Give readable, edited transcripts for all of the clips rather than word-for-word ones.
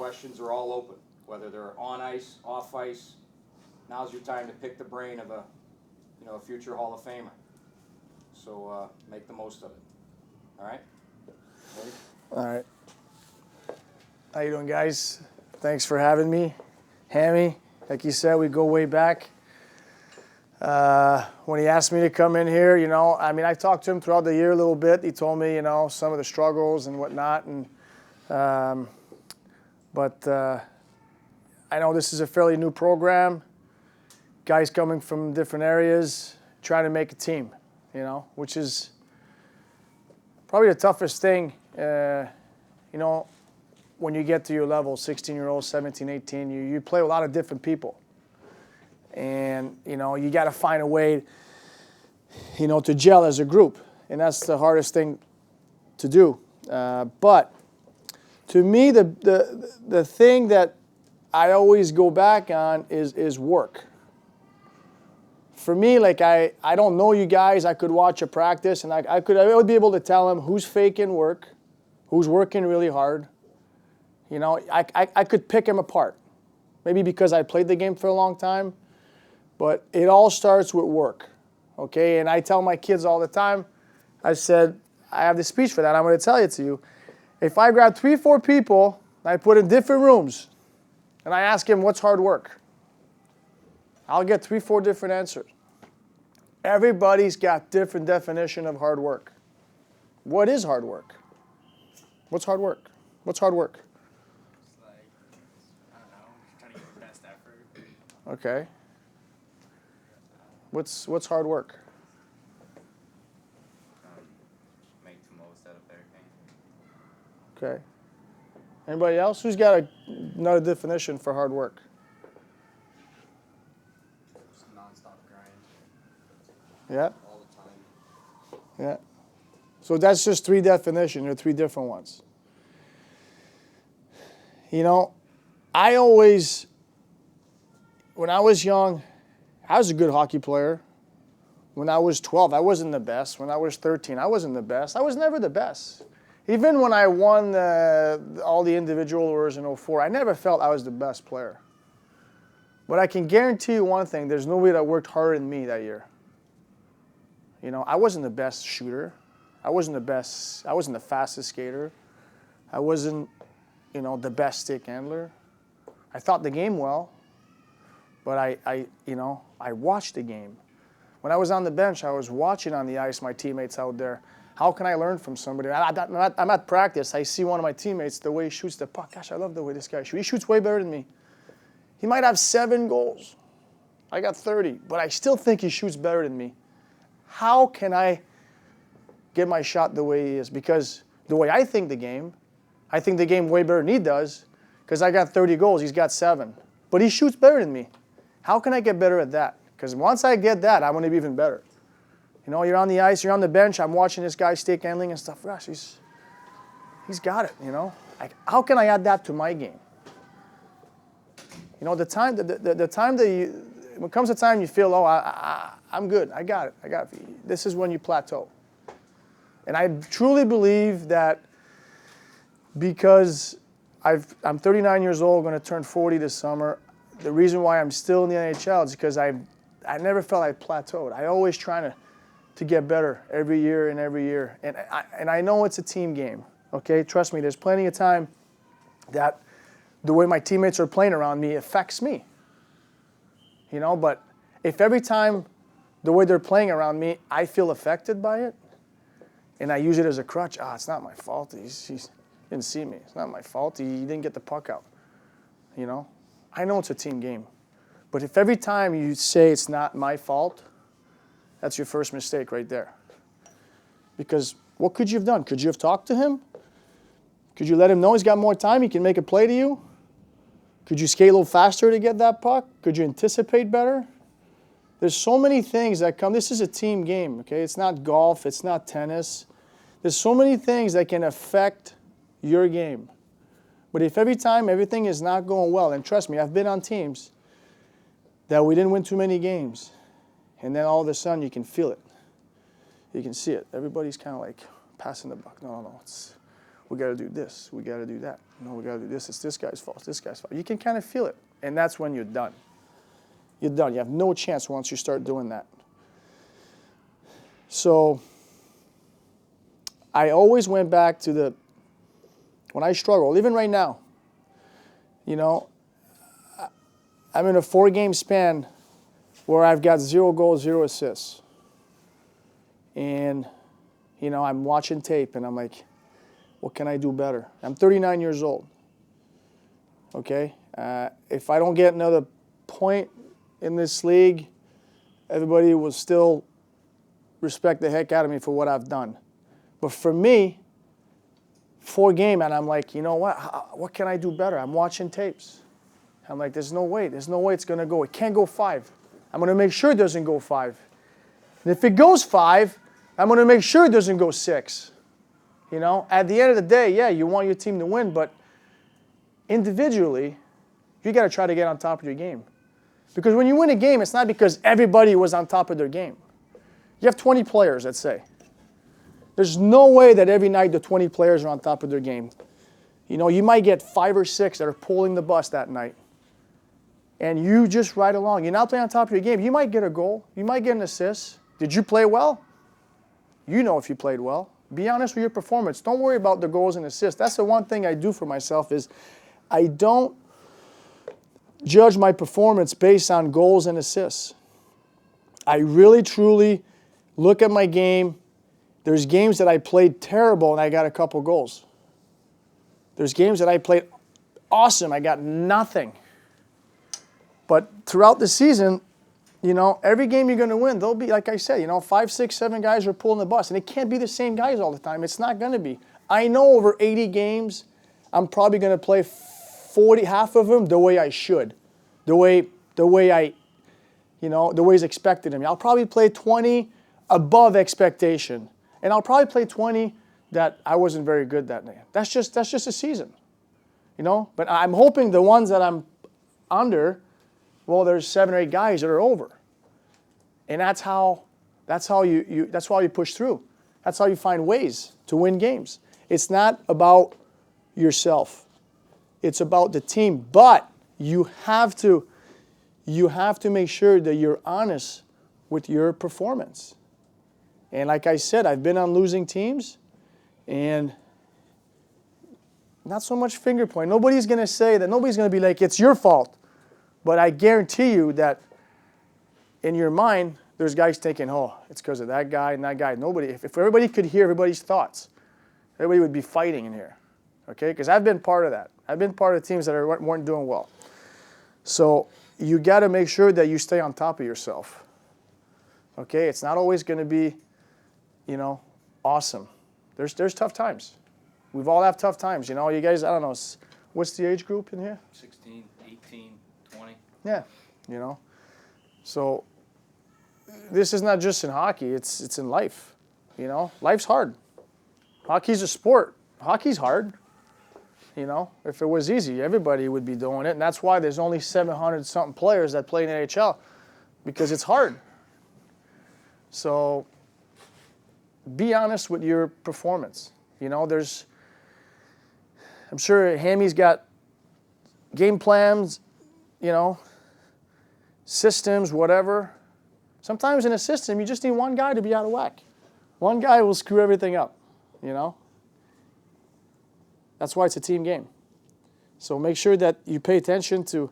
questions are all open, whether they're on ice, off ice. Now's your time to pick the brain of a future Hall of Famer. So make the most of it. All right? Ready? All right. How you doing, guys? Thanks for having me. Hammy, like you said, we go way back. When he asked me to come in here, I talked to him throughout the year a little bit. He told me, some of the struggles and whatnot. But I know this is a fairly new program. Guys coming from different areas, trying to make a team, which is probably the toughest thing, when you get to your level, 16-year-olds, 17, 18, you play with a lot of different people. And, you got to find a way, to gel as a group. And that's the hardest thing to do. But to me, the thing that I always go back on is work. For me, I don't know you guys. I could watch a practice, and I would be able to tell them who's faking work, who's working really hard. I could pick them apart. Maybe because I played the game for a long time. But it all starts with work, okay? And I tell my kids all the time, I said, I have the speech for that. I'm going to tell it to you. If I grab 3, 4 people, I put in different rooms, and I ask them, what's hard work? I'll get 3, 4 different answers. Everybody's got different definition of hard work. What is hard work? What's hard work? What's hard work? It's like, I don't know, trying to give your best effort. Okay. What's hard work? Make the most out of everything. Okay. Anybody else? Who's got another definition for hard work? Just non-stop grind. Yeah? All the time. Yeah. So that's just 3 definitions, or 3 different ones. I always, when I was young, I was a good hockey player. When I was 12, I wasn't the best. When I was 13, I wasn't the best. I was never the best. Even when I won all the individual awards in 2004, I never felt I was the best player. But I can guarantee you one thing, there's nobody that worked harder than me that year. I wasn't the best shooter. I wasn't the fastest skater. I wasn't, the best stick handler. I thought the game well. But I watched the game. When I was on the bench, I was watching on the ice my teammates out there. How can I learn from somebody? I'm at practice. I see one of my teammates, the way he shoots the puck. Gosh, I love the way this guy shoots. He shoots way better than me. He might have 7 goals. I got 30, but I still think he shoots better than me. How can I get my shot the way he is? Because the way I think the game way better than he does, because I got 30 goals, he's got 7. But he shoots better than me. How can I get better at that? Because once I get that, I'm going to be even better. You're on the ice, you're on the bench, I'm watching this guy stick handling and stuff. Gosh, he's got it, how can I add that to my game? The time that when it comes to time you feel, I'm good, I got it. This is when you plateau. And I truly believe that because I'm 39 years old, going to turn 40 this summer. The reason why I'm still in the NHL is because I never felt I plateaued. I always trying to get better every year and every year. And I know it's a team game, okay? Trust me, there's plenty of time that the way my teammates are playing around me affects me. But if every time the way they're playing around me, I feel affected by it, and I use it as a crutch, it's not my fault. He didn't see me. It's not my fault. He didn't get the puck out. I know it's a team game. But if every time you say it's not my fault, that's your first mistake right there. Because what could you have done? Could you have talked to him? Could you let him know he's got more time, he can make a play to you? Could you skate a little faster to get that puck? Could you anticipate better? There's so many things that come. This is a team game, okay? It's not golf. It's not tennis. There's so many things that can affect your game. But if every time everything is not going well, and trust me, I've been on teams that we didn't win too many games, and then all of a sudden you can feel it. You can see it. Everybody's kind of like passing the buck. No. we got to do this, we got to do that. No, we got to do this. It's this guy's fault. It's this guy's fault. You can kind of feel it, and that's when you're done. You're done. You have no chance once you start doing that. So I always went back to when I struggled, even right now. You know, I'm in a 4-game span where I've got 0 goals, 0 assists. And, you know, I'm watching tape and I'm like, what can I do better? I'm 39 years old. Okay? If I don't get another point in this league, everybody will still respect the heck out of me for what I've done. But for me, 4-game, and I'm like, you know what can I do better? I'm watching tapes. I'm like, there's no way it's going to go. It can't go 5. I'm going to make sure it doesn't go 5. And if it goes 5, I'm going to make sure it doesn't go 6. You know, at the end of the day, yeah, you want your team to win, but individually, you got to try to get on top of your game. Because when you win a game, it's not because everybody was on top of their game. You have 20 players, let's say. There's no way that every night the 20 players are on top of their game. You know, you might get 5 or 6 that are pulling the bus that night. And you just ride along. You're not playing on top of your game. You might get a goal. You might get an assist. Did you play well? You know if you played well. Be honest with your performance. Don't worry about the goals and assists. That's the one thing I do for myself is I don't judge my performance based on goals and assists. I really, truly look at my game. There's games that I played terrible and I got a couple goals. There's games that I played awesome. I got nothing. But throughout the season, you know, every game you're going to win, there'll be, like I said, you know, 5, 6, 7 guys are pulling the bus. And it can't be the same guys all the time. It's not going to be. I know over 80 games, I'm probably going to play 40, half of them the way I should. The way I, you know, the way it's expected of me. I'll probably play 20 above expectation. And I'll probably play 20 that I wasn't very good that day. That's just a season. You know? But I'm hoping the ones that I'm under, well, there's 7 or 8 guys that are over. And that's how you push through. That's how you find ways to win games. It's not about yourself. It's about the team. But you have to make sure that you're honest with your performance. And like I said, I've been on losing teams, and not so much finger point. Nobody's going to say that. Nobody's going to be like, it's your fault. But I guarantee you that in your mind, there's guys thinking, oh, it's because of that guy and that guy. Nobody. If everybody could hear everybody's thoughts, everybody would be fighting in here. Okay? Because I've been part of that. I've been part of teams that weren't doing well. So you got to make sure that you stay on top of yourself. Okay? It's not always going to be, you know, awesome. There's tough times. We've all have tough times. You know, you guys, I don't know, what's the age group in here? 16, 18, 20. Yeah, you know. So this is not just in hockey, it's in life. You know, life's hard. Hockey's a sport. Hockey's hard. You know, if it was easy, everybody would be doing it. And that's why there's only 700-something players that play in the NHL, because it's hard. So be honest with your performance. You know, I'm sure Hammy's got game plans, you know, systems, whatever. Sometimes in a system, you just need one guy to be out of whack. One guy will screw everything up, you know. That's why it's a team game. So make sure that you pay attention to,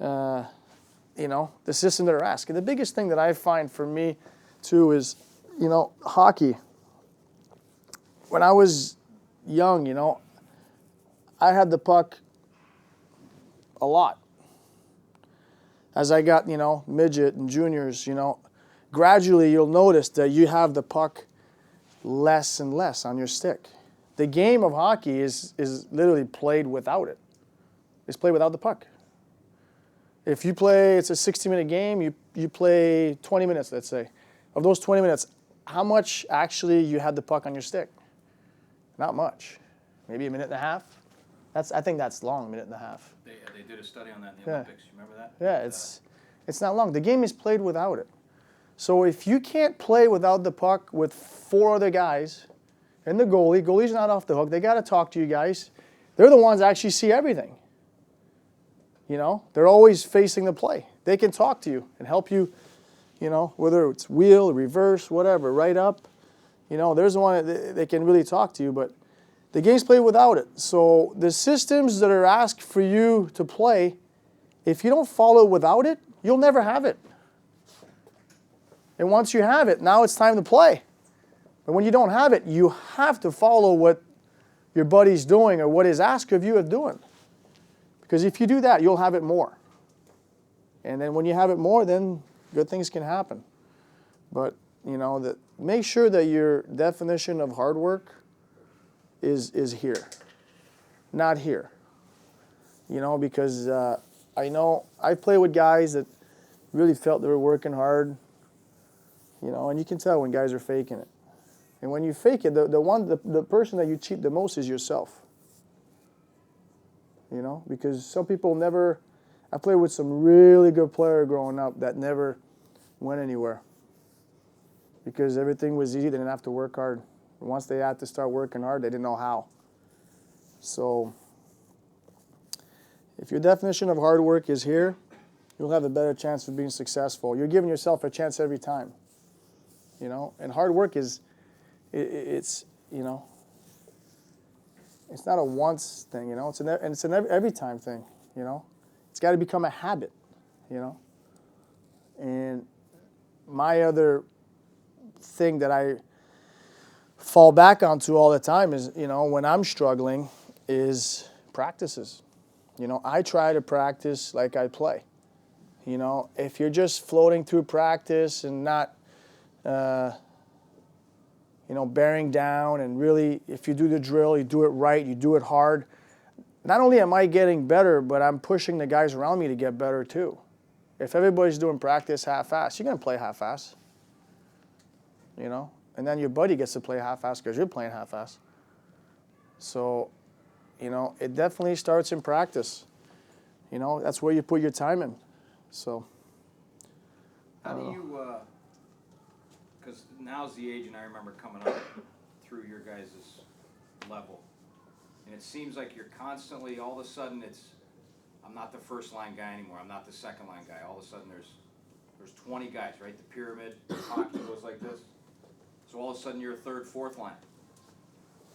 you know, the system that are asked. And the biggest thing that I find for me, too, is, you know, hockey. When I was young, you know, I had the puck a lot. As I got, you know, midget and juniors, you know, gradually you'll notice that you have the puck less and less on your stick. The game of hockey is literally played without it. It's played without the puck. If you play, it's a 60-minute game, you play 20 minutes, let's say. Of those 20 minutes, how much actually you had the puck on your stick? Not much. Maybe a minute and a half. I think that's long, a minute and a half. They did a study on that in the Olympics. You remember that? Yeah, it's not long. The game is played without it. So if you can't play without the puck with 4 other guys, and the goalie. Goalie's not off the hook. They got to talk to you guys. They're the ones that actually see everything. You know, they're always facing the play. They can talk to you and help you, you know, whether it's wheel, reverse, whatever, right up. You know, there's one that they can really talk to you, but the game's played without it. So the systems that are asked for you to play, if you don't follow without it, you'll never have it. And once you have it, now it's time to play. But when you don't have it, you have to follow what your buddy's doing or what is asked of you of doing. Because if you do that, you'll have it more. And then when you have it more, then good things can happen. But, you know, make sure that your definition of hard work is here, not here. You know, because I know I've played with guys that really felt they were working hard, you know, and you can tell when guys are faking it. And when you fake it, the person that you cheat the most is yourself. You know, because some people never, I played with some really good players growing up that never went anywhere. Because everything was easy, they didn't have to work hard. Once they had to start working hard, they didn't know how. So, if your definition of hard work is here, you'll have a better chance of being successful. You're giving yourself a chance every time. You know, and hard work is, it's, you know, it's not a once thing, you know. It's an every time thing, you know. It's got to become a habit, you know. And my other thing that I fall back onto all the time is, you know, when I'm struggling, is practices. You know, I try to practice like I play. You know, if you're just floating through practice and not, you know, bearing down, and really, if you do the drill, you do it right, you do it hard, not only am I getting better, but I'm pushing the guys around me to get better too. If everybody's doing practice half-ass, you're going to play half-ass. You know? And then your buddy gets to play half-ass because you're playing half-ass. So, you know, it definitely starts in practice. You know, that's where you put your time in. So. How do you, because now's the age, and I remember coming up through your guys' level, and it seems like you're constantly, all of a sudden I'm not the first line guy anymore, I'm not the second line guy. All of a sudden there's 20 guys, right? The pyramid, hockey goes like this. So all of a sudden you're a third, fourth line.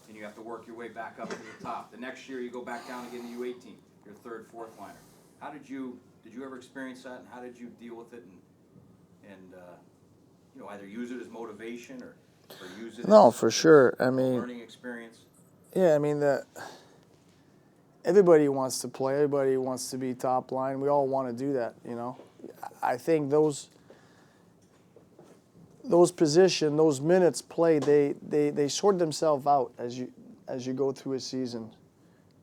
And you have to work your way back up to the top. The next year you go back down again to U18. You're a third, fourth liner. How did you ever experience that, and how did you deal with it, and you know, either use it as motivation or use it No, as for sure. I a mean, learning experience? Yeah, I mean, everybody wants to play. Everybody wants to be top line. We all want to do that, you know. I think those positions, those minutes played, they sort themselves out as you go through a season.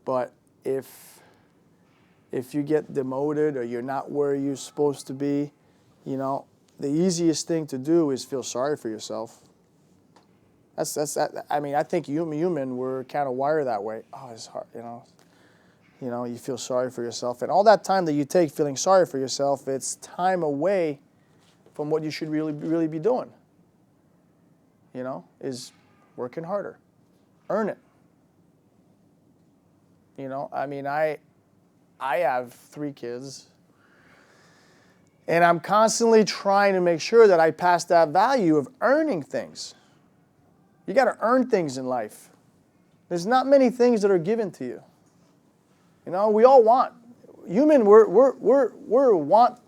But if you get demoted or you're not where you're supposed to be, you know, the easiest thing to do is feel sorry for yourself. I mean, I think human, we're kind of wired that way. Oh, it's hard, you know. You know, you feel sorry for yourself. And all that time that you take feeling sorry for yourself, it's time away from what you should really be doing. You know, is working harder. Earn it. You know, I mean, I have 3 kids, and I'm constantly trying to make sure that I pass that value of earning things. You got to earn things in life. There's not many things that are given to you. You know, we all want. Human, we're a want.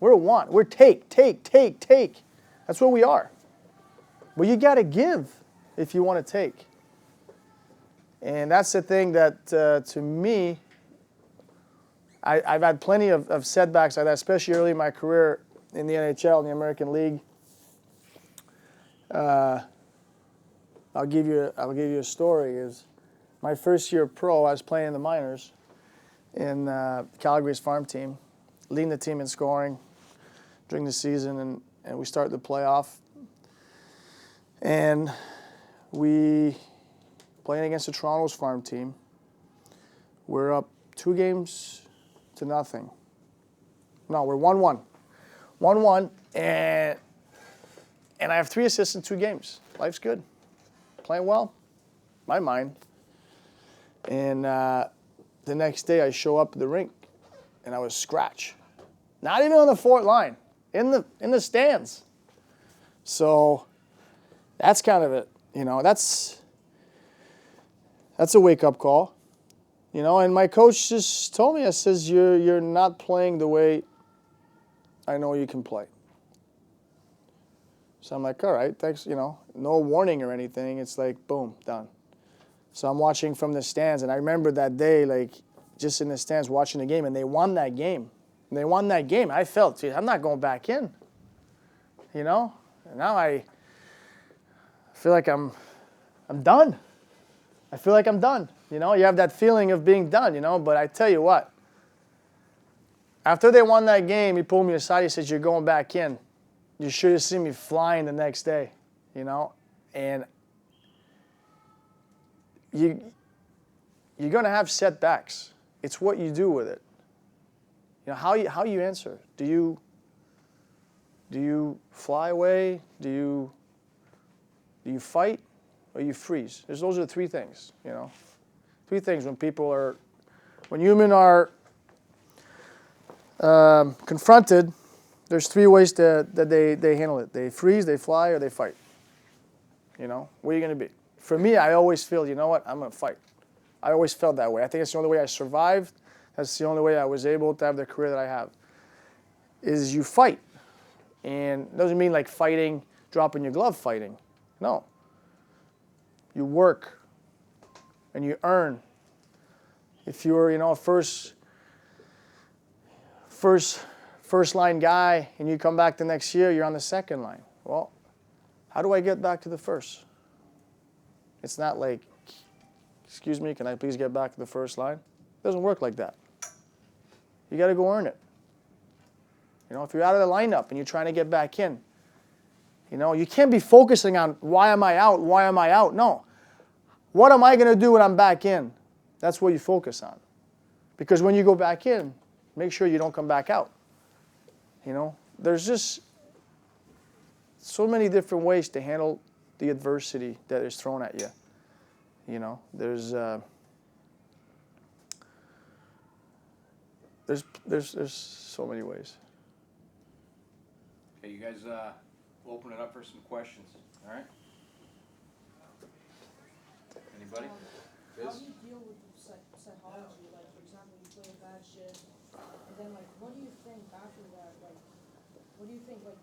We're a want. We're take. That's what we are. But you got to give if you want to take. And that's the thing that, to me, I've had plenty of setbacks like that, especially early in my career in the NHL, in the American League. I'll give you a story. Is my first year pro, I was playing in the minors in Calgary's farm team, leading the team in scoring during the season, and we start the playoff. And we playing against the Toronto's farm team. We're up 2-0. No, we're 1-1. 1-1, and I have 3 assists in 2 games. Life's good. Playing well. my mind. And the next day I show up at the rink and I was scratched. Not even on the fourth line, in the stands. So that's kind of it. You know, that's a wake-up call. You know, and my coach just told me, I says, you're not playing the way I know you can play. So I'm like, all right, thanks, you know, no warning or anything. It's like, boom, done. So I'm watching from the stands, and I remember that day, like, just in the stands watching the game, and they won that game. And they won that game. I felt, dude, I'm not going back in. You know? And now I feel like I'm done. I feel like I'm done. You know, you have that feeling of being done, you know, but I tell you what, after they won that game, he pulled me aside, he says, you're going back in. You should have seen me flying the next day, you know, and you're going to have setbacks. It's what you do with it. You know, how you answer. Do you fly away? Do you fight? Or you freeze? Those are the three things, you know. Three things when humans are confronted, there's three ways that they handle it. They freeze, they fly, or they fight. You know, what are you going to be? For me, I always feel, you know what, I'm going to fight. I always felt that way. I think it's the only way I survived. That's the only way I was able to have the career that I have, is you fight. And it doesn't mean like fighting, dropping your glove fighting. No. You work and you earn. If you're, you know, a first line guy and you come back the next year, you're on the second line. Well, how do I get back to the first? It's not like, excuse me, can I please get back to the first line? It doesn't work like that. You got to go earn it. You know, if you're out of the lineup and you're trying to get back in, you know, you can't be focusing on why am I out, why am I out? No. What am I going to do when I'm back in? That's what you focus on. Because when you go back in, make sure you don't come back out. You know, there's just so many different ways to handle the adversity that is thrown at you. You know, there's so many ways. Okay, you guys we'll open it up for some questions. All right? Anybody? How do you deal with psychology? Like, for example, you play a bad shift, and then, like, what do you think after that? Like, what do you think, like,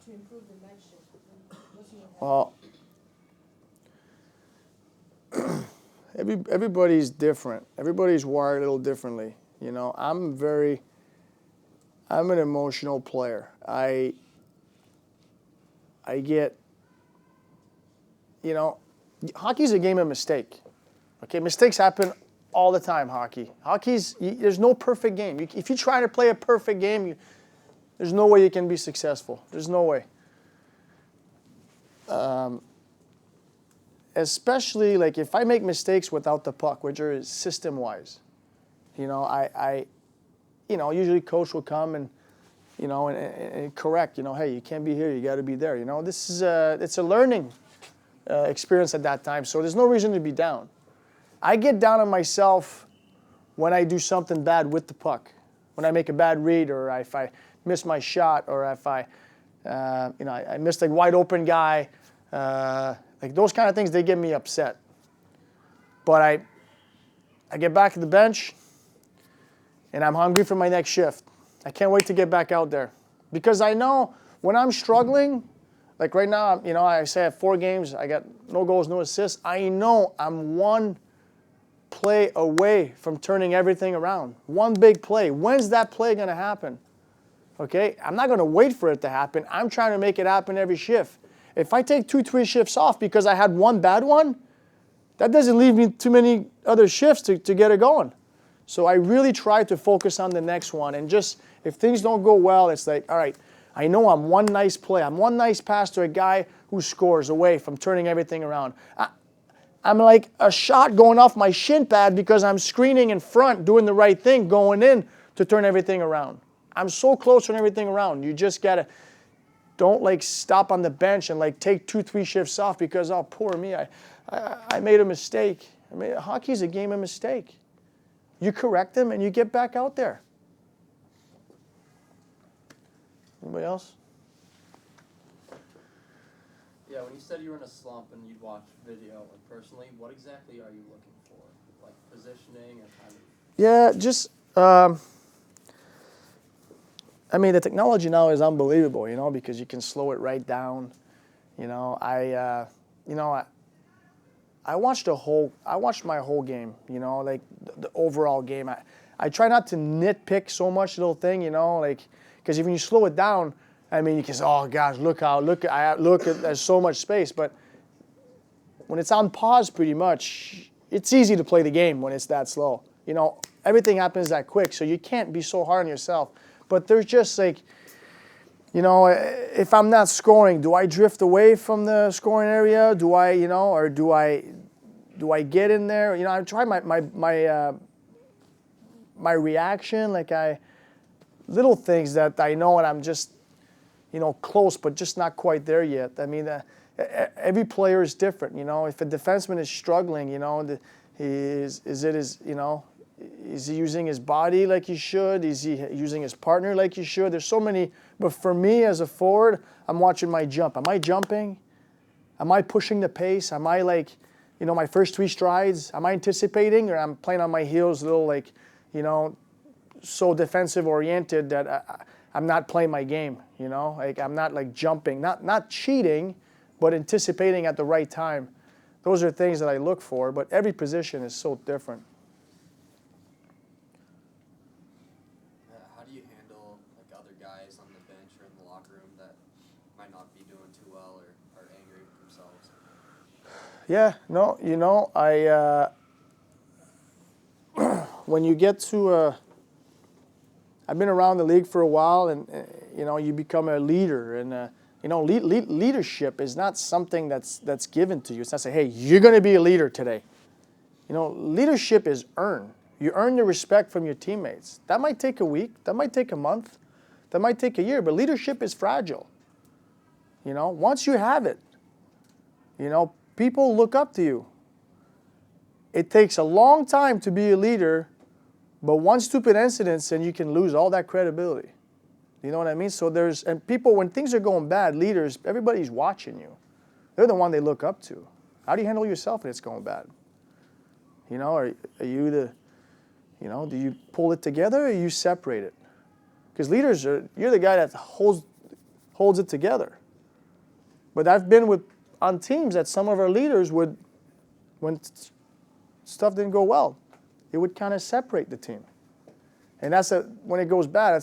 to improve the next shift? What's in your head? Well, everybody's different. Everybody's wired a little differently. You know, I'm an emotional player. I get, you know, hockey's a game of mistake. Okay, mistakes happen all the time, hockey. There's no perfect game. If you try to play a perfect game, there's no way you can be successful. There's no way. Especially, like, if I make mistakes without the puck, which are system-wise, you know, usually coach will come and, you know, and correct, you know, hey, you can't be here, you got to be there. You know, it's a learning experience at that time, so there's no reason to be down. I get down on myself when I do something bad with the puck, when I make a bad read, or if I miss my shot, or if I missed a wide open guy, like those kind of things, they get me upset. But I get back to the bench, and I'm hungry for my next shift. I can't wait to get back out there, because I know when I'm struggling, like right now, you know, I say I have 4 games, I got no goals, no assists. I know I'm one play away from turning everything around. One big play. When's that play going to happen? Okay, I'm not going to wait for it to happen. I'm trying to make it happen every shift. If I take 2-3 shifts off because I had one bad one, that doesn't leave me too many other shifts to get it going. So I really try to focus on the next one, and just, if things don't go well, it's like, all right, I know I'm one nice play. I'm one nice pass to a guy who scores away from turning everything around. I'm like a shot going off my shin pad because I'm screening in front, doing the right thing, going in to turn everything around. I'm so close to turning everything around. You just got to, don't like stop on the bench and like take 2-3 shifts off because, oh, poor me, I made a mistake. I mean, hockey's a game of mistake. You correct them and you get back out there. Anybody else? Yeah, when you said you were in a slump and you'd watch video, like personally, what exactly are you looking for? Like positioning or kind of? Yeah, just, I mean, the technology now is unbelievable, because you can slow it right down. I watched my whole game, like the overall game. I try not to nitpick so much little thing, because when you slow it down, I mean, you can say, oh gosh, look, there's so much space. But when it's on pause pretty much, it's easy to play the game when it's that slow. Everything happens that quick, so you can't be so hard on yourself. But there's just like, if I'm not scoring, do I drift away from the scoring area? Do I, or do I get in there? I try my reaction, little things that I know and I'm just, close, but just not quite there yet. I mean, every player is different. If a defenseman is struggling, is he using his body like he should? Is he using his partner like he should? There's so many. But for me as a forward, I'm watching my jump. Am I jumping? Am I pushing the pace? Am I my first 3 strides? Am I anticipating, or I'm playing on my heels, a little so defensive oriented that I'm not playing my game. I'm not jumping, not cheating, but anticipating at the right time. Those are things that I look for. But every position is so different. How do you handle other guys on the bench or in the locker room that might not be doing too well or are angry with themselves? Yeah, no, when you get to I've been around the league for a while, and you become a leader, and leadership is not something that's given to you. It's not say, hey, you're going to be a leader today. Leadership is earned. You earn the respect from your teammates. That might take a week. That might take a month. That might take a year. But leadership is fragile. Once you have it, people look up to you. It takes a long time to be a leader, but one stupid incident and you can lose all that credibility. You know what I mean? So and people, when things are going bad, leaders, everybody's watching you. They're the one they look up to. How do you handle yourself when it's going bad? Are you the, do you pull it together or you separate it? Because you're the guy that holds it together. But I've been on teams that some of our leaders would, when stuff didn't go well, it would kind of separate the team. And when it goes bad,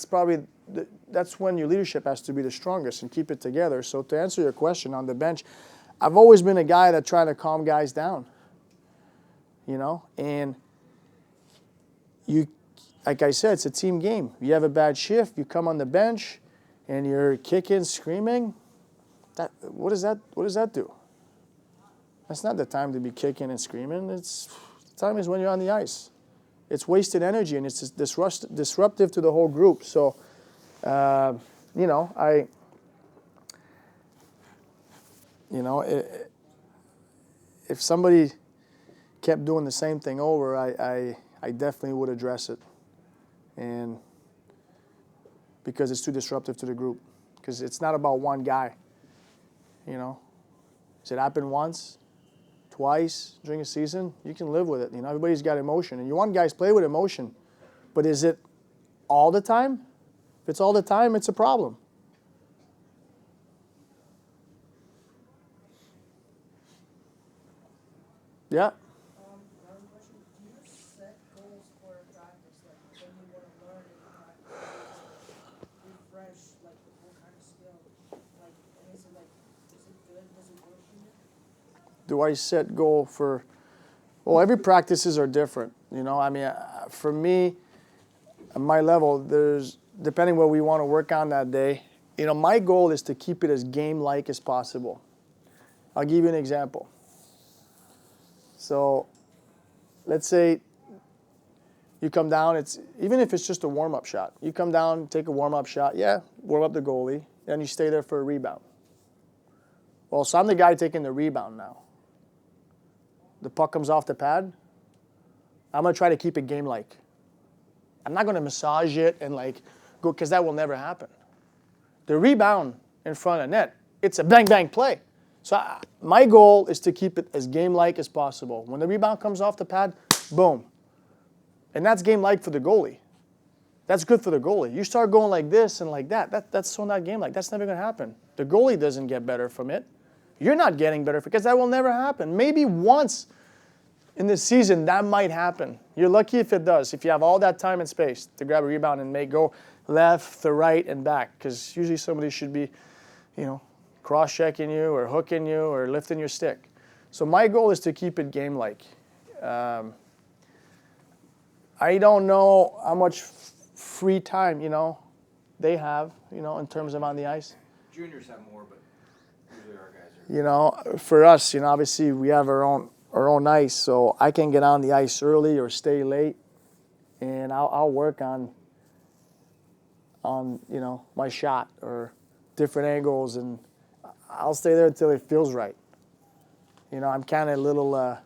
that's when your leadership has to be the strongest and keep it together. So to answer your question on the bench, I've always been a guy that tried to calm guys down. And like I said, it's a team game. You have a bad shift, you come on the bench, and you're kicking, screaming. What does that do? That's not the time to be kicking and screaming. The time is when you're on the ice. It's wasted energy, and it's disruptive to the whole group. So, if somebody kept doing the same thing over, I definitely would address it, and because it's too disruptive to the group. Because it's not about one guy. Does it happen once, twice during a season? You can live with it. Everybody's got emotion, and you want guys to play with emotion, but is it all the time? If it's all the time, it's a problem. Yeah. Another question, do you set goals for practice, when you want to learn in practice, refresh, what kind of skill, and is it good, does it work for you? Do I set goal for? Well, every practices are different. For me, at my level, depending what we want to work on that day. My goal is to keep it as game-like as possible. I'll give you an example. So, let's say you come down. Even if it's just a warm-up shot. You come down, take a warm-up shot. Yeah, warm up the goalie, then you stay there for a rebound. Well, so I'm the guy taking the rebound now. the puck comes off the pad, I'm going to try to keep it game-like. I'm not going to massage it and like go, because that will never happen. The rebound in front of net, it's a bang-bang play. So my goal is to keep it as game-like as possible. When the rebound comes off the pad, boom. And that's game-like for the goalie. That's good for the goalie. You start going like this and like that, that's so not game-like. That's never going to happen. The goalie doesn't get better from it. You're not getting better because that will never happen. Maybe once in the season that might happen. You're lucky if it does, if you have all that time and space to grab a rebound and make go left to right and back, because usually somebody should be, cross-checking you or hooking you or lifting your stick. So my goal is to keep it game-like. I don't know how much free time, they have, in terms of on the ice. Juniors have more, but usually our guys are. For us, obviously we have our own ice, so I can get on the ice early or stay late, and I'll work on my shot or different angles, and I'll stay there until it feels right. I'm kind of a little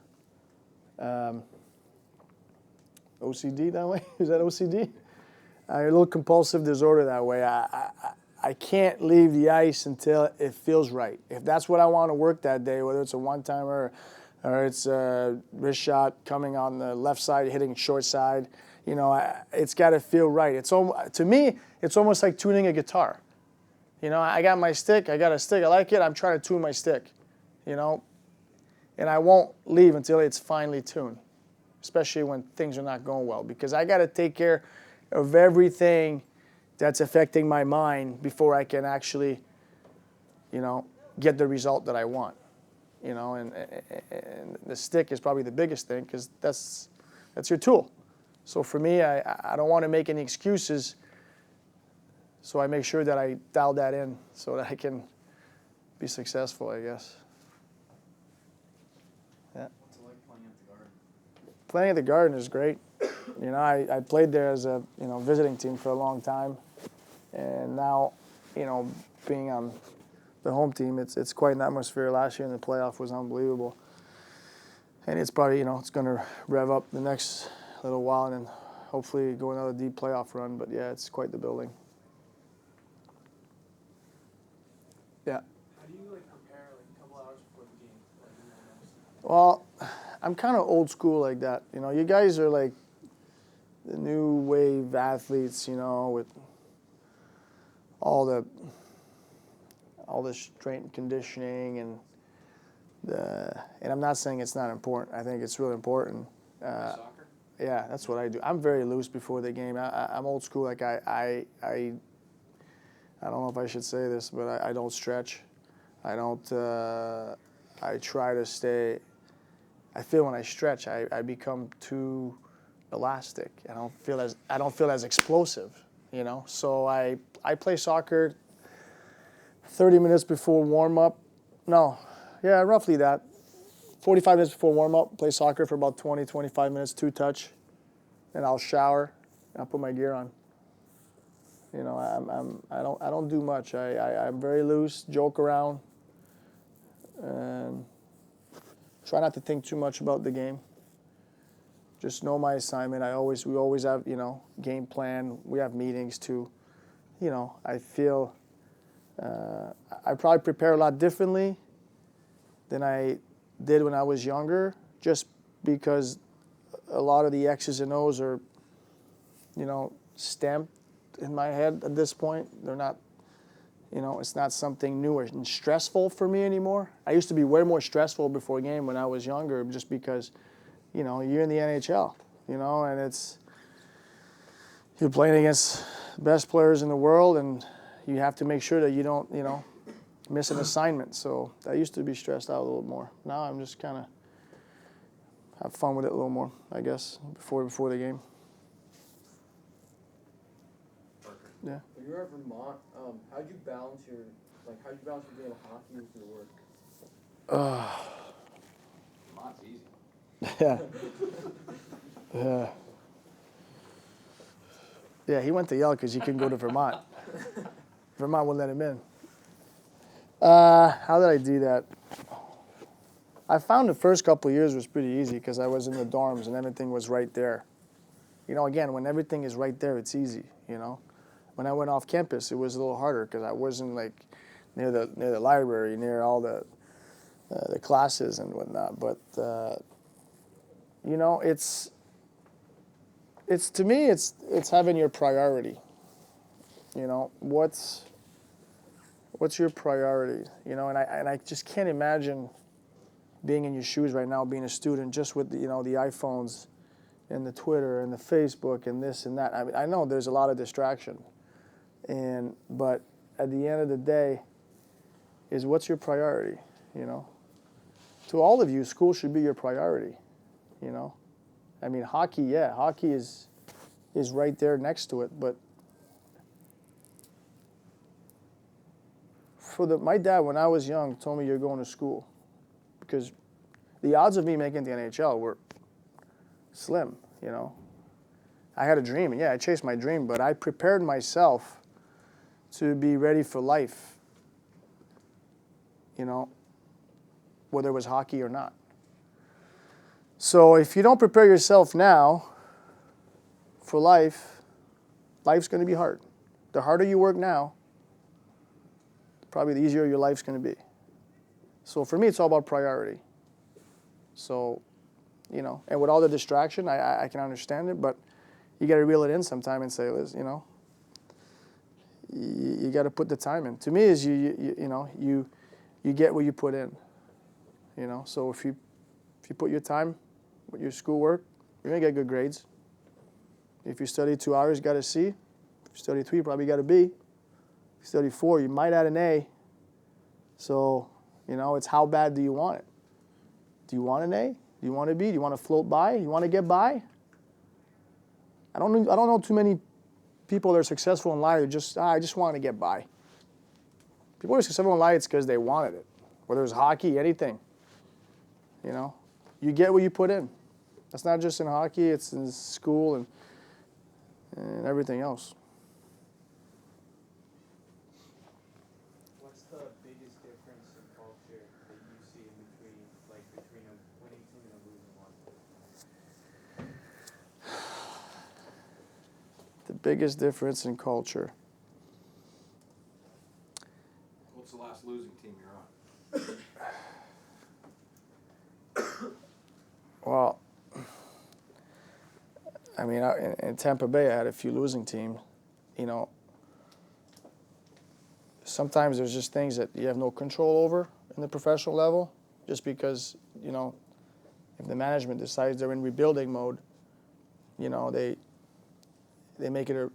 OCD that way. Is that OCD? I'm a little compulsive disorder that way. I can't leave the ice until it feels right. If that's what I want to work that day, whether it's a one-timer or it's a wrist shot coming on the left side, hitting short side, it's got to feel right. To me, it's almost like tuning a guitar. I got my stick, I got a stick, I like it, I'm trying to tune my stick, and I won't leave until it's finely tuned, especially when things are not going well, because I got to take care of everything that's affecting my mind before I can actually, get the result that I want, and the stick is probably the biggest thing, because that's your tool. So for me, I don't want to make any excuses, so I make sure that I dial that in so that I can be successful, I guess. Yeah. What's it like playing at the Garden? Playing at the Garden is great. I played there as a visiting team for a long time, and now, being on the home team, it's quite an atmosphere. Last year in the playoff was unbelievable, and it's probably it's going to rev up the next little while, and then hopefully go another deep playoff run. But yeah, it's quite the building. Yeah. How do you prepare a couple hours before the game? Well, I'm kind of old school like that. You guys are like the new wave athletes, with all the strength and conditioning and I'm not saying it's not important. I think it's really important. Soccer? Yeah, that's what I do. I'm very loose before the game. I'm old school. Like I don't know if I should say this, but I don't stretch. I don't. I try to stay. I feel when I stretch, I become too elastic. I don't feel as explosive. So I play soccer 30 minutes before warm up. No, yeah, roughly that. 45 minutes before warm up, play soccer for about 20, 25 minutes, 2-touch, and I'll shower and I'll put my gear on. I don't do much. I'm very loose, joke around, and try not to think too much about the game. Just know my assignment. We always have, game plan. We have meetings too. I feel I probably prepare a lot differently than I did when I was younger, just because a lot of the X's and O's are, stamped in my head at this point. They're not, it's not something new and stressful for me anymore. I used to be way more stressful before a game when I was younger, just because, you're in the NHL, and you're playing against the best players in the world, and you have to make sure that you don't, miss an assignment. So I used to be stressed out a little more. Now I'm just kind of have fun with it a little more, I guess, before the game. Yeah. When you were at Vermont, how'd you balance your game of hockey with your work? Vermont's easy. Yeah. Yeah. Yeah, he went to Yale because he couldn't go to Vermont. Vermont wouldn't let him in. How did I do that? I found the first couple of years was pretty easy because I was in the dorms and everything was right there. You know, again, when everything is right there, it's easy, you know. When I went off campus, it was a little harder because I wasn't like near the library, near all the classes and whatnot. But you know, it's to me, it's having your priority. You know, what's your priority? You know, and I just can't imagine being in your shoes right now, being a student, just with the, you know, the iPhones and the Twitter and the Facebook and this and that. I mean, I know there's a lot of distraction, but at the end of the day, is what's your priority? You know, to all of you, school should be your priority. You know, I mean, hockey is right there next to it, but my dad, when I was young, told me you're going to school, because the odds of me making the NHL were slim, you know. I had a dream, and yeah, I chased my dream, but I prepared myself to be ready for life, you know, whether it was hockey or not. So if you don't prepare yourself now for life, life's going to be hard. The harder you work now, probably the easier your life's going to be. So for me, it's all about priority. So, you know, and with all the distraction, I can understand it, but you got to reel it in sometime and say, Liz, you know, you got to put the time in. To me, is you get what you put in. You know, so if you put your time with your schoolwork, you're gonna get good grades. If you study 2 hours, you got a C. If you study 3, you probably got a B. If you study 4, you might add an A. So, you know, it's how bad do you want it? Do you want an A? Do you want a B? Do you want to float by? You want to get by? I don't know too many people that are successful in life who I just want to get by. People who are successful in life, it's because they wanted it. Whether it's hockey, anything. You know, you get what you put in. That's not just in hockey, it's in school and everything else. What's the biggest difference in culture that you see between a winning team and a losing one? The biggest difference in culture. What's the last losing team you're on? Well, I mean, in Tampa Bay, I had a few losing teams. You know, sometimes there's just things that you have no control over in the professional level, just because, you know, if the management decides they're in rebuilding mode, you know, they make it a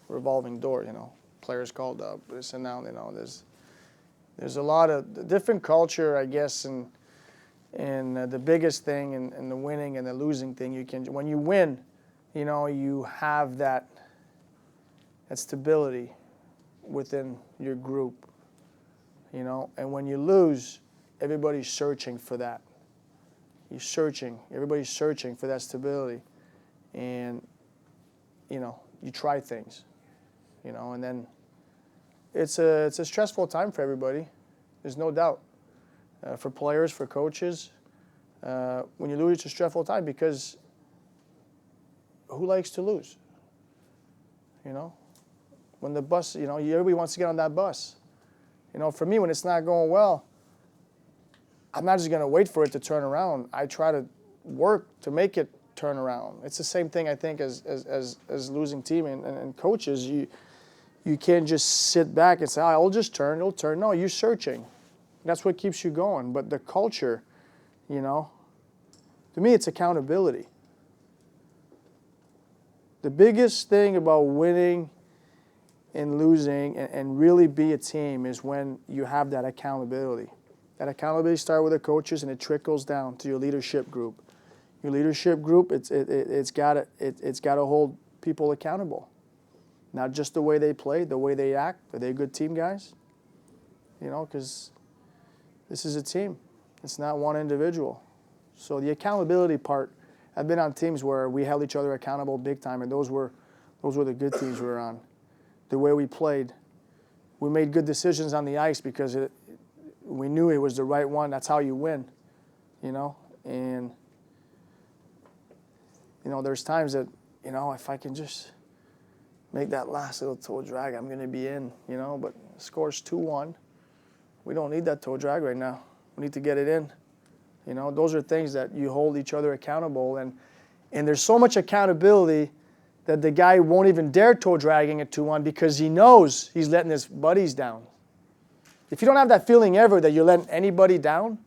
revolving door. You know, players called up, this and now. You know, there's a lot of different culture, I guess, and the biggest thing in the winning and the losing thing, when you win, you know, you have that stability within your group, you know, and when you lose, everybody's searching for that. Everybody's searching for that stability, and, you know, you try things, you know, and then it's a stressful time for everybody. There's no doubt. For players, for coaches, when you lose, it's a stressful time, because who likes to lose? You know, when the bus, you know, everybody wants to get on that bus. You know, for me, when it's not going well, I'm not just going to wait for it to turn around. I try to work to make it turn around. It's the same thing, I think, as losing team and coaches. You can't just sit back and say, oh, it'll just turn, it'll turn. No, you're searching. That's what keeps you going. But the culture, you know, to me, it's accountability. The biggest thing about winning and losing and really be a team is when you have that accountability. That accountability starts with the coaches, and it trickles down to your leadership group. Your leadership group, it's got to hold people accountable. Not just the way they play, the way they act. Are they good team guys? You know, because this is a team. It's not one individual. So the accountability part, I've been on teams where we held each other accountable big time, and those were the good teams we were on. The way we played, we made good decisions on the ice because we knew it was the right one. That's how you win, you know. And you know, there's times that, you know, if I can just make that last little toe drag, I'm going to be in, you know. But the score's 2-1. We don't need that toe drag right now. We need to get it in. You know, those are things that you hold each other accountable. And there's so much accountability that the guy won't even dare toe dragging at 2-1 because he knows he's letting his buddies down. If you don't have that feeling ever that you're letting anybody down,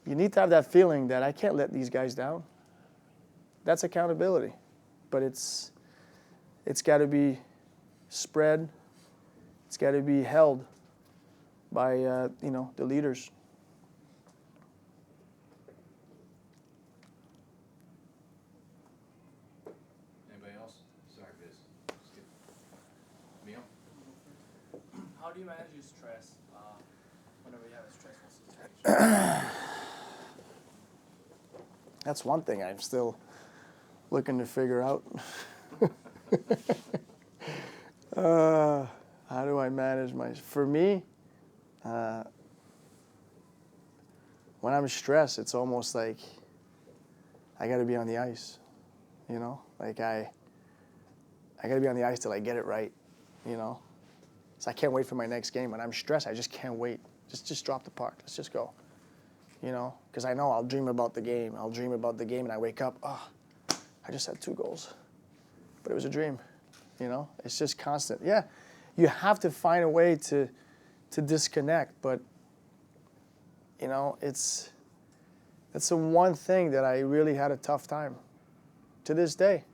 you need to have that feeling that I can't let these guys down. That's accountability. But it's got to be spread. It's got to be held by, you know, the leaders. Anybody else? Sorry, Piers. Skip. Emil? How do you manage your stress whenever you have a stressful situation? That's one thing I'm still looking to figure out. How do I manage for me, when I'm stressed, it's almost like I got to be on the ice, you know? Like I got to be on the ice till I get it right, you know? So I can't wait for my next game. When I'm stressed, I just can't wait. Just drop the puck. Let's just go, you know? Because I know I'll dream about the game. I'll dream about the game, and I wake up, oh, I just had 2 goals. But it was a dream, you know? It's just constant. Yeah, you have to find a way to disconnect, but, you know, that's the one thing that I really had a tough time to this day.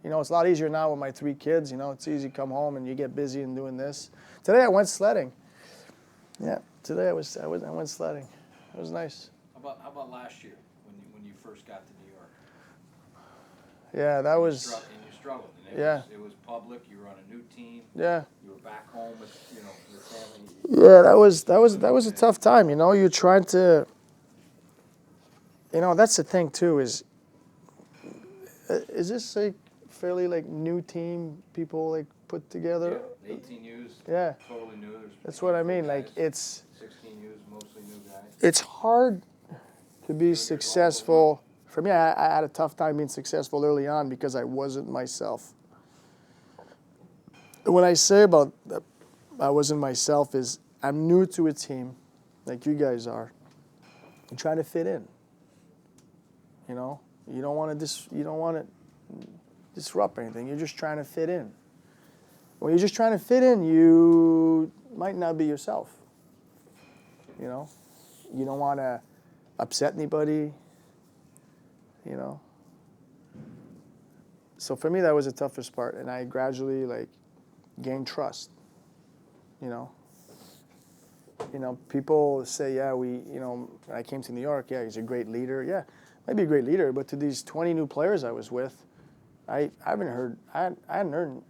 You know, it's a lot easier now with my 3 kids. You know, it's easy to come home and you get busy and doing this. Today I went sledding. Yeah, today I went sledding. It was nice. How about last year when you first got to New York? Yeah, that was. And you struggled. And it was public. You were on a new team. Yeah. You were back home with, you know, your family. Yeah, that was a tough time. You know, you're trying to. You know, that's the thing too. Is this a fairly like new team people like put together? Yeah, 18 U's. Yeah. Totally new. That's what I mean. guys. Like it's. 16 U's, mostly new guys. It's hard to be successful. For me, I had a tough time being successful early on because I wasn't myself. When I say about I wasn't myself is I'm new to a team, like you guys are. I'm trying to fit in. You know, you don't want to disrupt anything. You're just trying to fit in. When you're just trying to fit in, you might not be yourself. You know, you don't want to upset anybody. You know. So for me, that was the toughest part, and I gradually like gained trust. You know, people say, yeah, when I came to New York, yeah, he's a great leader. Yeah, might be a great leader, but to these 20 new players I was with, I hadn't earned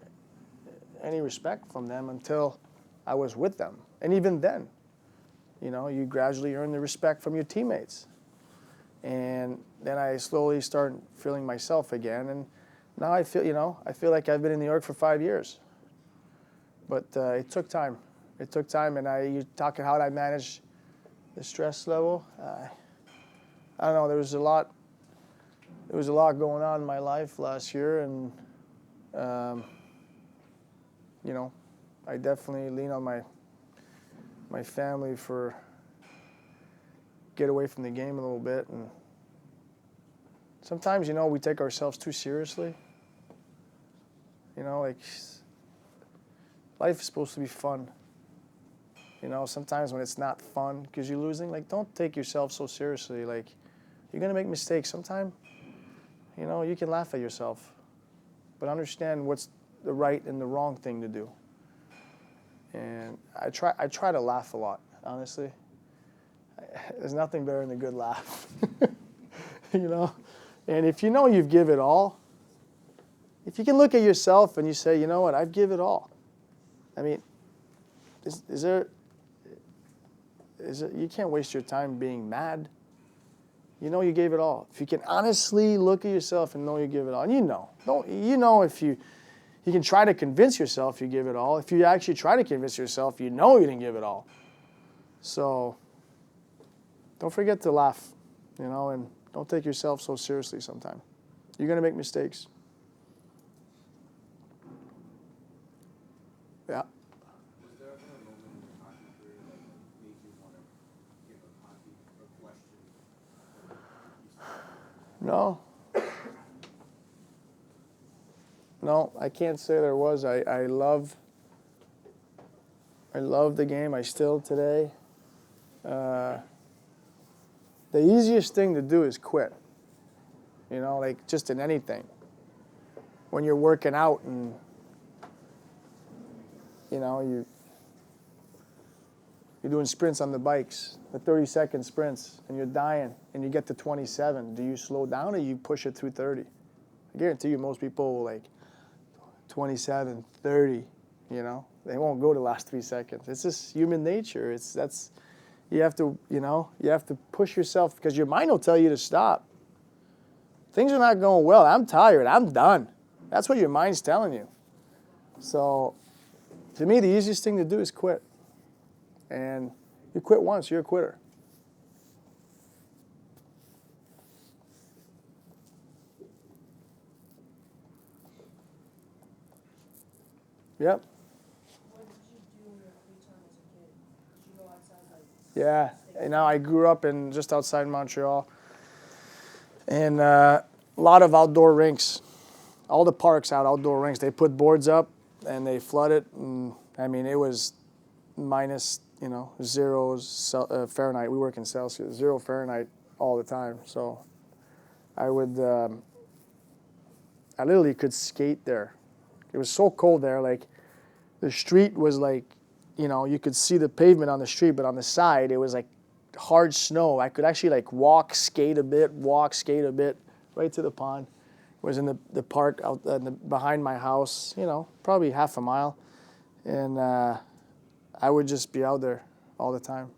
any respect from them until I was with them, and even then, you know, you gradually earn the respect from your teammates. And then I slowly started feeling myself again, and now I feel like I've been in New York for 5 years. But it took time. It took time, and you're talking how I manage the stress level. I don't know. There was a lot going on in my life last year, and you know, I definitely lean on my family for get away from the game a little bit. And sometimes, you know, we take ourselves too seriously. You know, like life is supposed to be fun. You know, sometimes when it's not fun because you're losing, like don't take yourself so seriously. Like you're gonna make mistakes. Sometimes, you know, you can laugh at yourself, but understand what's the right and the wrong thing to do. And I try to laugh a lot, honestly. There's nothing better than a good laugh. You know? And if you know you've give it all, if you can look at yourself and you say, you know what, I've give it all. I mean, you can't waste your time being mad. You know you gave it all. If you can honestly look at yourself and know you give it all, and you know if you You can try to convince yourself you give it all. If you actually try to convince yourself, you know you didn't give it all. So don't forget to laugh, and don't take yourself so seriously sometimes. You're going to make mistakes. Yeah. Was there ever a moment in your hockey career that made you want to give up hockey or question? No. No, I can't say there was. I love the game. I still today. The easiest thing to do is quit. Like just in anything. When you're working out and you're doing sprints on the bikes, the 30-second sprints, and you're dying, and you get to 27. Do you slow down or you push it through 30? I guarantee you most people like 27, 30, they won't go the last 3 seconds. It's just human nature. You have to push yourself because your mind will tell you to stop. Things are not going well. I'm tired. I'm done. That's what your mind's telling you. So, to me, the easiest thing to do is quit. And you quit once, you're a quitter. Yep. What did you do in your free time as a kid? Did you go outside like? Yeah. And now I grew up in just outside Montreal. And a lot of outdoor rinks. All the parks had outdoor rinks. They put boards up and they flood it. And it was minus, 0 Fahrenheit. We work in Celsius, 0 Fahrenheit all the time. So I would, I literally could skate there. It was so cold there. Like the street was like, you could see the pavement on the street, but on the side it was like hard snow. I could actually like walk, skate a bit, right to the pond. It was in the park out behind my house, probably half a mile. And I would just be out there all the time.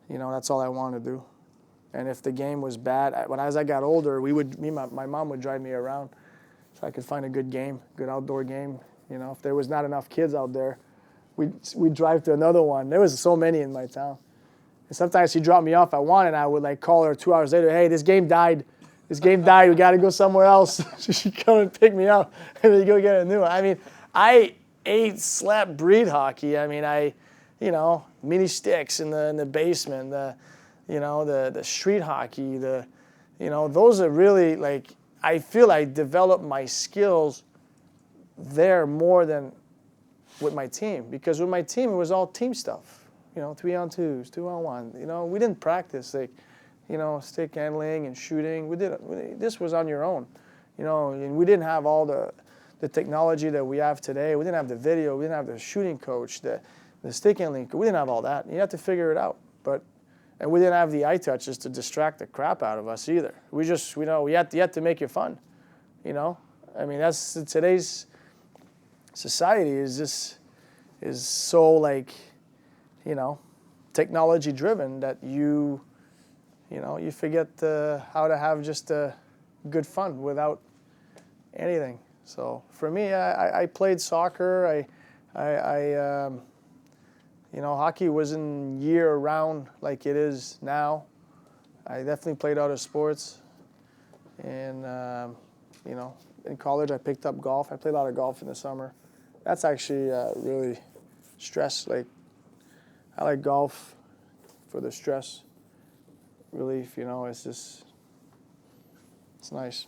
That's all I wanted to do. And if the game was bad, as I got older, my mom would drive me around so I could find a good game, good outdoor game. If there was not enough kids out there, we'd drive to another one. There was so many in my town. And sometimes she'd drop me off at one, and I would like call her 2 hours later, hey, this game died. We got to go somewhere else. She'd come and pick me up, and then go get a new one. I ate, slept, breathed hockey. Mini sticks in the basement, the street hockey, those are really like, I feel I developed my skills there more than with my team, because with my team it was all team stuff, 3-on-2s, 2-on-1. We didn't practice like, stick handling and shooting. This was on your own, and we didn't have all the technology that we have today. We didn't have the video. We didn't have the shooting coach, the stick handling. We didn't have all that. You have to figure it out. And we didn't have the eye touches to distract the crap out of us either. We just, you had to make it fun. That's today's society is so like, technology driven that you forget how to have just good fun without anything. So for me, I played soccer. Hockey wasn't year-round like it is now. I definitely played other sports. And, in college I picked up golf. I played a lot of golf in the summer. That's actually really stress. Like, I like golf for the stress relief, it's nice.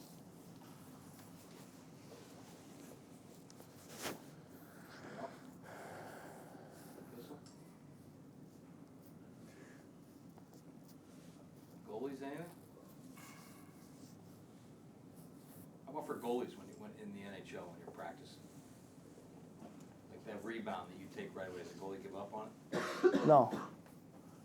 Goalies, anything? How about for goalies when you went in the NHL when you're practicing? Like that rebound that you take right away, does the goalie give up on it?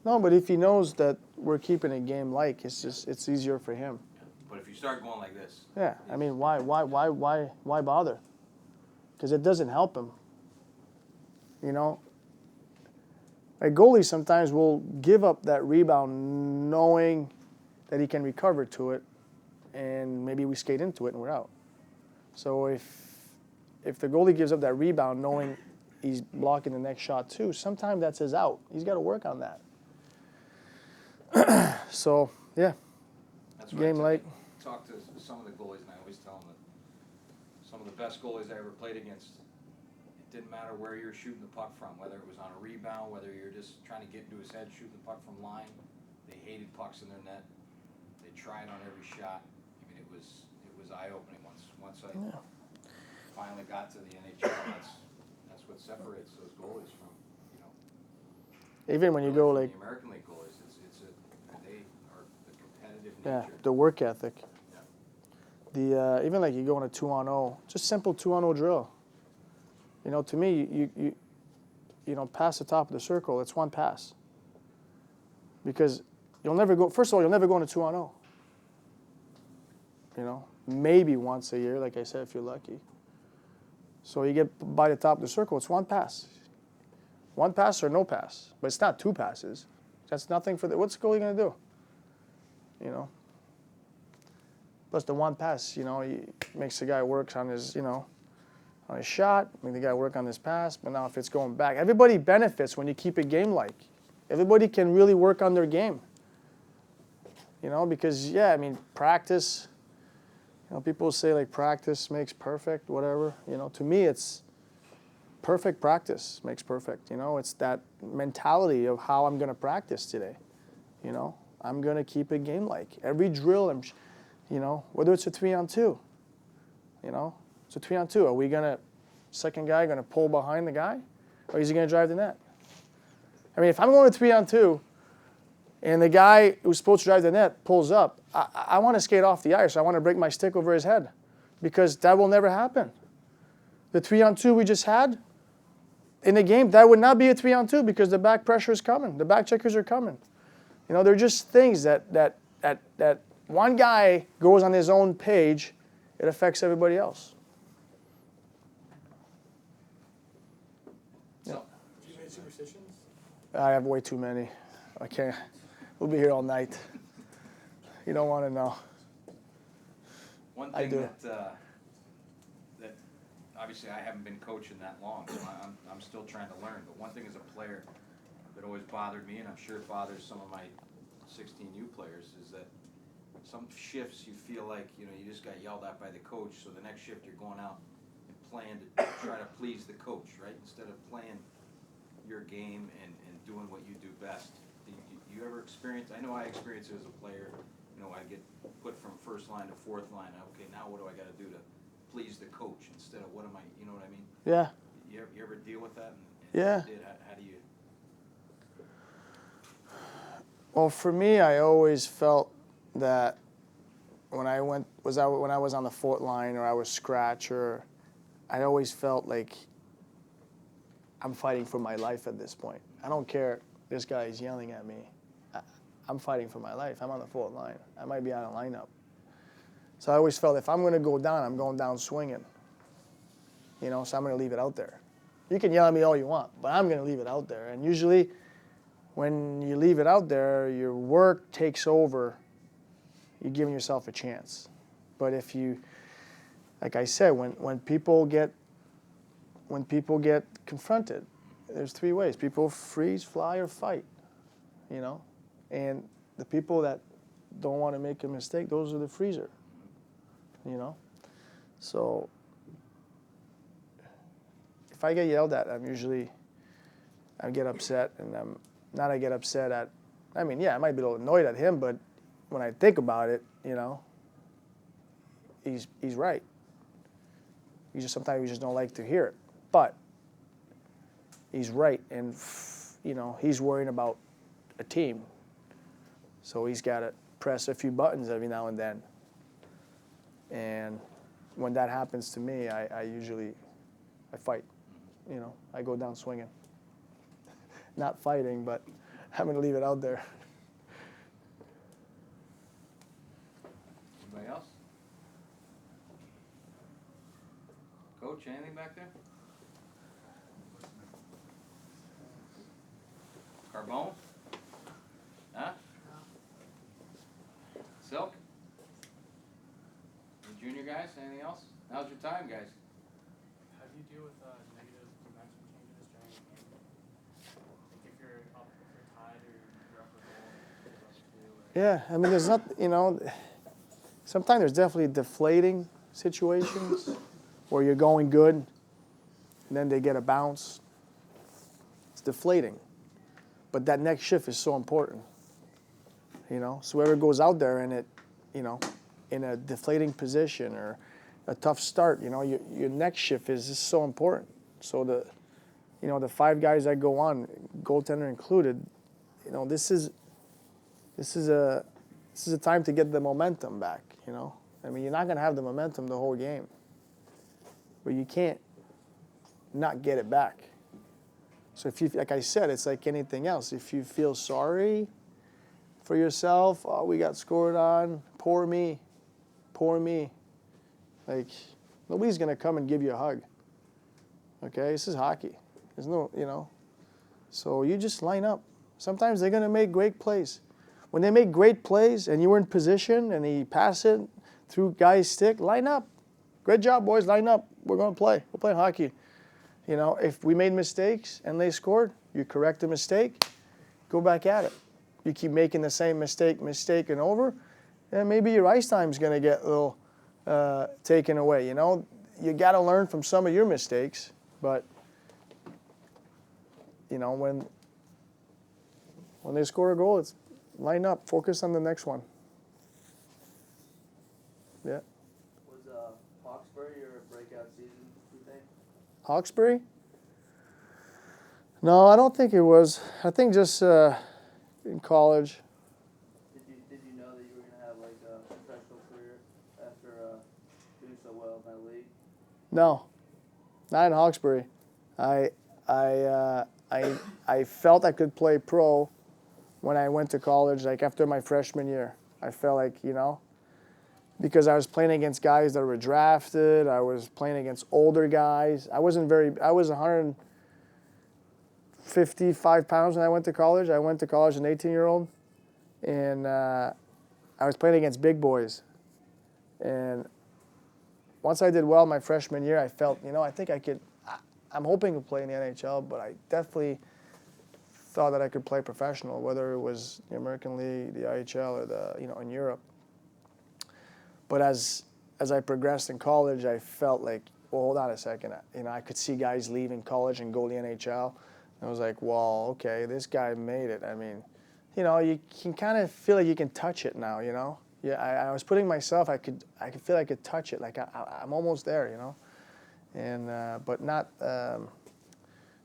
No, but if he knows that we're keeping a game like, it's easier for him. Yeah. But if you start going like this. Yeah, why bother? Because it doesn't help him. A goalie sometimes will give up that rebound knowing that he can recover to it, and maybe we skate into it and we're out. So if if the goalie gives up that rebound knowing he's blocking the next shot too, sometimes that's his out. He's got to work on that. So, yeah, That's game right. like. Talk to some of the goalies, and I always tell them that some of the best goalies I ever played against, it didn't matter where you were shooting the puck from, whether it was on a rebound, whether you're just trying to get into his head, shooting the puck from line. They hated pucks in their net. They tried on every shot. I mean, it was eye-opening once I finally got to the NHL. That's what separates those goalies from, you know. Even when you go from like, the American League goalies, they are the competitive yeah, nature. the work ethic. Yeah. The even like you go in a 2-on-0, just simple 2-on-0 drill. You know, to me, you know, pass the top of the circle. It's one pass. Because you'll never go. First of all, you'll never go in a 2-on-0. You know, maybe once a year, like I said, if you're lucky. So you get by the top of the circle. It's one pass. One pass or no pass, but it's not two passes. That's nothing for the. What's the goalie going to do? You know. Plus the one pass, you know, he makes the guy work on his, you know, on his shot. Make the guy work on his pass. But now if it's going back, everybody benefits when you keep a game like. Everybody can really work on their game. You know, because yeah, I mean, practice. You know, people say like practice makes perfect, whatever. You know, to me, it's perfect practice makes perfect. You know, it's that mentality of how I'm going to practice today. You know, I'm going to keep a game like. Every drill, you know, whether it's a 3-on-2. You know, it's a 3-on-2. Are we going to, second guy going to pull behind the guy? Or is he going to drive the net? I mean, if I'm going to 3-on-2 and the guy who's supposed to drive the net pulls up, I want to skate off the ice. I want to break my stick over his head because that will never happen. The 3-on-2 we just had in the game, that would not be a 3-on-2 because the back pressure is coming. The back checkers are coming. You know, they're just things that one guy goes on his own page, it affects everybody else. Do you have any superstitions? I have way too many. I can't. We'll be here all night. You don't want to know. One I thing do. that obviously I haven't been coaching that long, so I'm still trying to learn. But one thing as a player that always bothered me, and I'm sure it bothers some of my 16U players, is that some shifts you feel like you just got yelled at by the coach. So the next shift you're going out and playing to try to please the coach, right? Instead of playing your game and doing what you do best. You ever experience? I know I experienced it as a player. You know, I get put from first line to fourth line. Okay, now what do I got to do to please the coach instead of what am I? You know what I mean? Yeah. You ever deal with that? And Yeah. If you did, how do you? Well, for me, I always felt that when I was on the fourth line or I was scratch or I always felt like I'm fighting for my life at this point. I don't care. This guy is yelling at me. I'm fighting for my life. I'm on the fourth line. I might be out of lineup. So I always felt if I'm going to go down, I'm going down swinging. You know, so I'm going to leave it out there. You can yell at me all you want, but I'm going to leave it out there. And usually when you leave it out there, your work takes over. You're giving yourself a chance. But if you, like I said, when people get confronted, there's three ways. People freeze, fly, or fight. You know? And the people that don't want to make a mistake, those are the freezer. You know? So if I get yelled at, I get upset, and I get upset at, I mean, yeah, I might be a little annoyed at him, but when I think about it, you know, he's right. Sometimes we just don't like to hear it. But he's right, and you know, he's worrying about a team. So he's got to press a few buttons every now and then. And when that happens to me, I usually fight. You know, I go down swinging. Not fighting, but I'm going to leave it out there. Anybody else? Coach, anything back there? Carbone? Huh? Silk? You junior guys, anything else? Now's your time, guys. How you deal with negative momentum changes during the game? Like if you're tied or you're up a goal, you're up two. Or Yeah, I mean, there's not, sometimes there's definitely deflating situations where you're going good, and then they get a bounce. It's deflating. But that next shift is so important. So whoever goes out there and in a deflating position or a tough start, your next shift is just so important. So the 5 guys that go on, goaltender included, this is a time to get the momentum back. I mean, you're not gonna have the momentum the whole game, but you can't not get it back. So if you, like I said, it's like anything else. If you feel sorry for yourself, oh, we got scored on, poor me. Like, nobody's gonna come and give you a hug. Okay, this is hockey. There's no, so you just line up. Sometimes they're gonna make great plays. When they make great plays and you were in position and he pass it through guy's stick, line up. Great job, boys, line up. We're gonna play. We're playing hockey. If we made mistakes and they scored, you correct the mistake, go back at it. You keep making the same mistake and over, and maybe your ice time's going to get a little taken away. You got to learn from some of your mistakes, but when they score a goal, it's line up, focus on the next one. Yeah. Was Hawkesbury your breakout season, do you think? Hawkesbury? No, I don't think it was. I think just in college. Did you know that you were gonna have like a professional career after doing so well in that league? No, not in Hawkesbury. I felt I could play pro when I went to college, like after my freshman year. I felt like, because I was playing against guys that were drafted. I was playing against older guys. I was 155 pounds when I went to college. I went to college as an 18-year-old, and I was playing against big boys. And once I did well my freshman year, I felt, I think I could. I'm hoping to play in the NHL, but I definitely thought that I could play professional, whether it was the American League, the IHL, or in Europe. But as I progressed in college, I felt like, well, hold on a second. I could see guys leaving college and go to the NHL. I was like, well, okay, this guy made it. I mean, you can kind of feel like you can touch it now, Yeah, I was putting myself, I could feel I could touch it, like I'm almost there, And but not.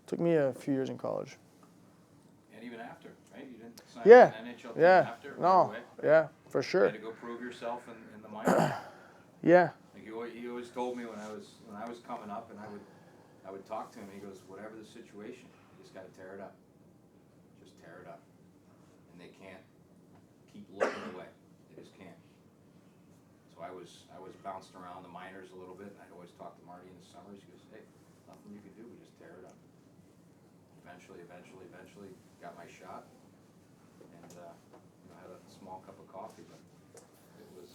Took me a few years in college. And even after, right? You didn't sign Yeah, an NHL team yeah, after? Right no, away? yeah, for You sure. had to go prove yourself in the minors? Yeah, Like he always told me when I was coming up, and I would talk to him. He goes, whatever the situation, you just got to tear it up. Just tear it up, and they can't keep looking away. They just can't. So I was bouncing around the minors a little bit, and I'd always talk to Marty in the summers. He goes, hey, nothing you can do. We just tear it up. Eventually, got my shot, and had a small cup of coffee, but it was.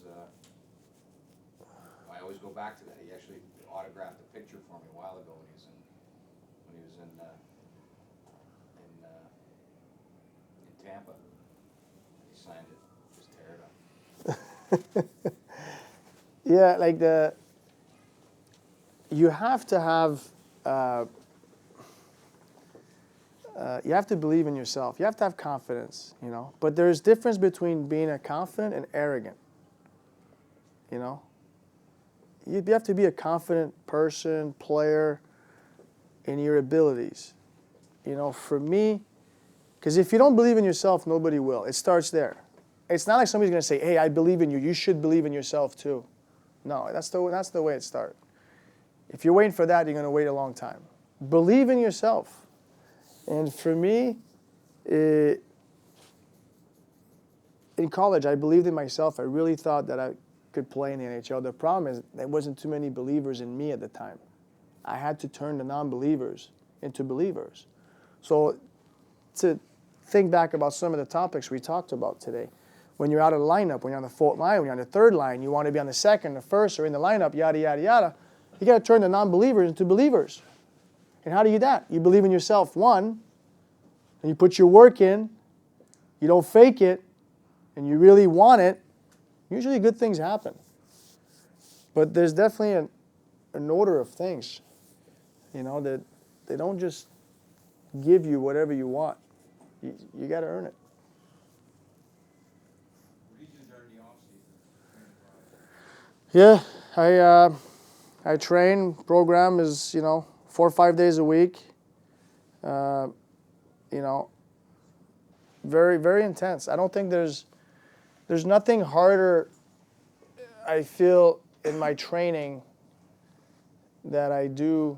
I always go back to that. He actually autographed a picture for me a while ago when he was in Tampa. He signed it. Just tear it up. yeah, like you have to have. You have to believe in yourself. You have to have confidence, But there's difference between being a confident and arrogant. You have to be a confident person, player, in your abilities. For me, because if you don't believe in yourself, nobody will. It starts there. It's not like somebody's going to say, hey, I believe in you. You should believe in yourself too. No, that's the way it starts. If you're waiting for that, you're going to wait a long time. Believe in yourself. And for me, in college, I believed in myself. I really thought that I could play in the NHL. The problem is there wasn't too many believers in me at the time. I had to turn the non-believers into believers. So to think back about some of the topics we talked about today, when you're out of the lineup, when you're on the fourth line, when you're on the third line, you want to be on the second, the first, or in the lineup, yada, yada, yada. You got to turn the non-believers into believers. And how do you do that? You believe in yourself, one, and you put your work in, you don't fake it, and you really want it, usually good things happen. But there's definitely an order of things, that they don't just give you whatever you want. You got to earn it. What do you do during the off-season? Yeah, I train. Program is 4 or 5 days a week. Very, very intense. I don't think there's nothing harder, I feel, in my training that I do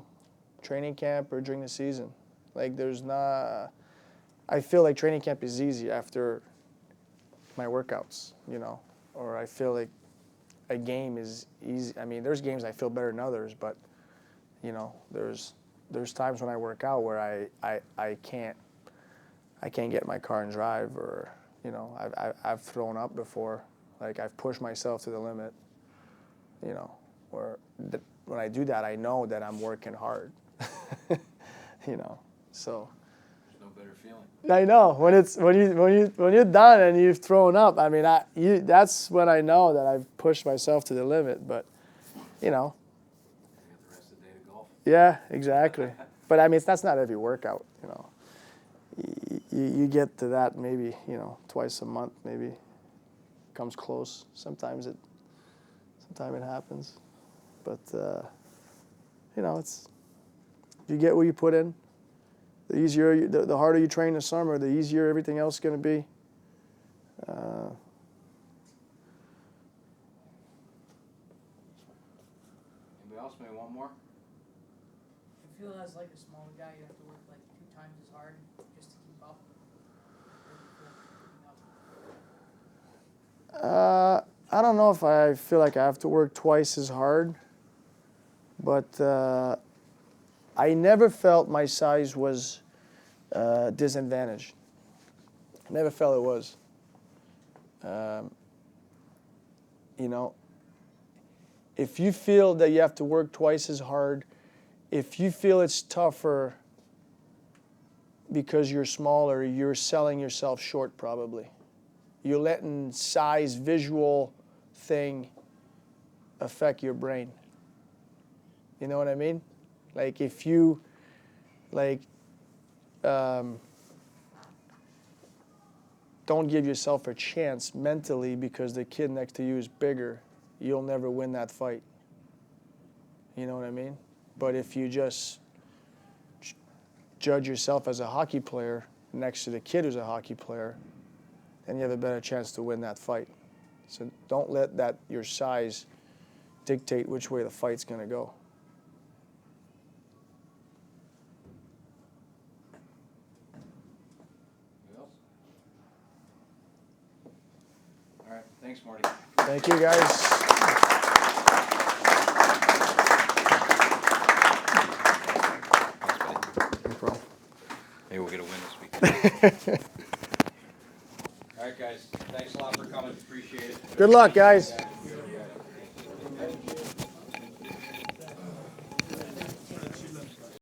training camp or during the season. Like I feel like training camp is easy after my workouts, or I feel like a game is easy. I mean, there's games I feel better than others, but, there's times when I work out where I can't get in my car and drive, or, I've thrown up before. Like, I've pushed myself to the limit, when I do that, I know that I'm working hard, so. There's no better feeling. I know when you're done and you've thrown up. I mean, that's when I know that I've pushed myself to the limit. But, You got the rest of the day to golf. yeah, exactly. But I mean, that's not every workout. You get to that maybe twice a month, maybe comes close. Sometimes it happens, but it's you get what you put in. The easier, the harder you train in the summer, the easier everything else is going to be. Anybody else? Maybe one more? I feel as like a smaller guy, you have to work like 2 times as hard just to keep up. I don't know if I feel like I have to work twice as hard, but I never felt my size was disadvantaged. Never felt it was. If you feel that you have to work twice as hard, if you feel it's tougher because you're smaller, you're selling yourself short probably. You're letting size, visual thing affect your brain. You know what I mean? Like if you, don't give yourself a chance mentally because the kid next to you is bigger, you'll never win that fight. You know what I mean? But if you just judge yourself as a hockey player next to the kid who's a hockey player, then you have a better chance to win that fight. So don't let your size dictate which way the fight's going to go. Anybody else? All right. Thanks, Marty. Thank you, guys. No problem. Maybe we'll get a win this week. All right, guys. Thanks a lot for coming. Appreciate it. Good luck, guys. Good.